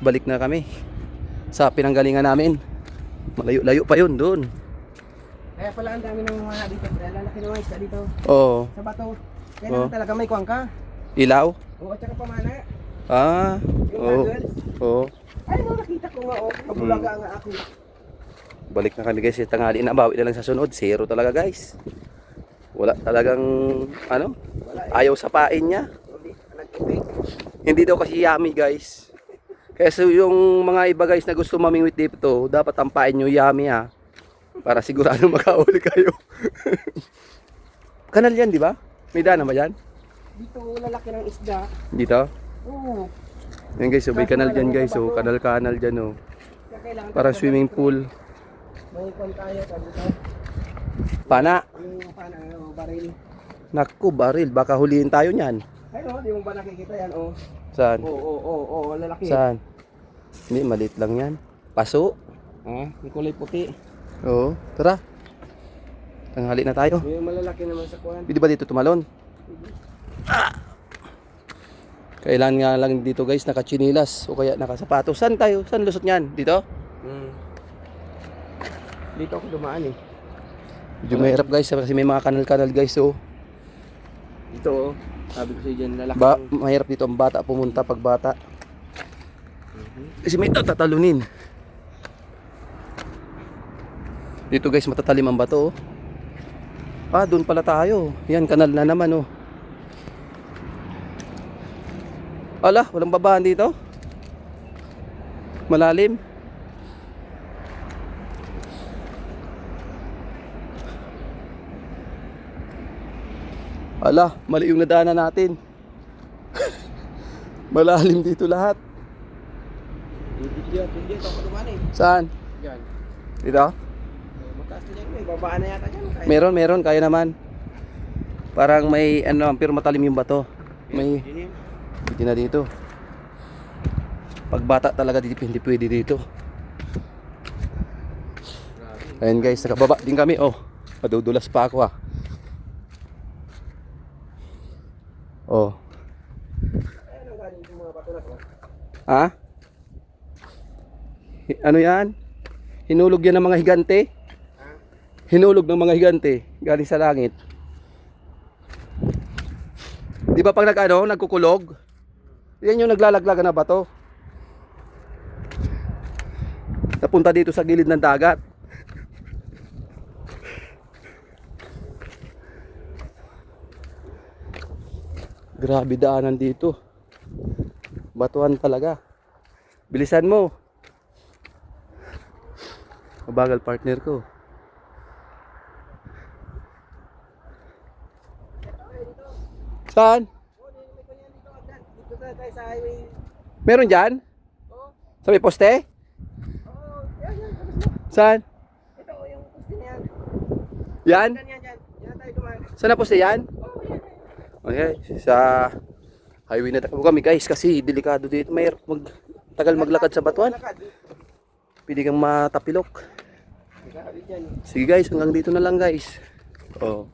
guys, balik na kami sa pinanggalingan namin. Malayo-layo pa yun doon. Kaya pala ang dami ng mga dito, pre. Lalaki ng mga isda dito. Oo. Sa bato. Kaya naman talaga may kuwang ka. Ilaw? Oo, at saka pamana. Ah. Yung Oo. goggles. Oo. Ay, no, nakita ko nga, oh. Kabulaga nga ako. Balik na kami guys, tanghali na, bawi na lang sa sunod. Zero talaga guys. Wala talagang ano, ayaw sapain niya. Hindi daw kasi yummy guys. Kaya so yung mga iba guys na gusto mamingwit dito, dapat tampain nyo yummy ha. Para sigurado makahuli kayo. Kanal yan, di ba? May daan ba yan? Dito, lalaki ng isda. Dito? Oo. Yan guys, so may kanal dyan guys. So kanal-kanal dyan oh. Kaya kailangan Parang tayo swimming mag- pool. May kuwan tayo, sabi ko. Pana. Yung pana, baril. Naku, baril. Baka huliin tayo niyan. Ay, no, di mo ba nakikita yan, oh. Saan? Oo, lalaki. Saan? Hindi, maliit lang yan. Paso. Ah, yung kulay puti. Oo, tara. Tanghali na tayo. Yung malalaki naman sa kuwan. Pwede ba dito tumalon? Kailan nga lang dito guys, nakatsinilas o kaya nakasapatos. Saan tayo? Saan lusot niyan? Dito? Dito ako dumaan eh. Medyo mahirap guys kasi may mga kanal-kanal guys oh. Dito, oh. Sabi ko sa dyan, lalaki. Mahirap dito ang bata pumunta pag bata. Kasi may tatalunin. Dito guys, matatalim ang bato oh. Ah, doon pala tayo. Yan, kanal na naman oh. Ala, walang babahan dito. Malalim. Ala, mali yung nadaanan natin. Malalim dito lahat. Hindi ako dumaan eh. Saan? Yan. Dito? Mataas na dyan, may babaan na yata dyan. Kaya. Meron, kaya naman. Parang may ano, pero matalim yung bato. May hindi na dito. Pag bata talaga hindi pwede dito. Ayun guys, nakababa din kami. Oh, madudulas pa ako ah. Oh. Ano galing yung mga bato na to? Ha? Ano yan? Hinulog yan ng mga higante? Hinulog ng mga higante galing sa langit. Di ba pag nagkukulog? Yan yung naglalaglagan na bato. Napunta dito sa gilid ng dagat. Grabe daanan dito. Batuhan talaga. Bilisan mo. Mabagal partner ko. Saan? Dito tayo sa highway. Meron dyan? Oo. Sa may poste? Oo, yan. Tapos mo. Saan? Ito, yung poste na yan. Yan? Yan. Yan tayo dumaan. Saan na poste yan? Oo, yan. Okay, sa highway na takbo kami guys kasi delikado dito. May tagal maglakad sa batuan. Pwede kang matapilok. Sige guys, hanggang dito na lang guys. Oh.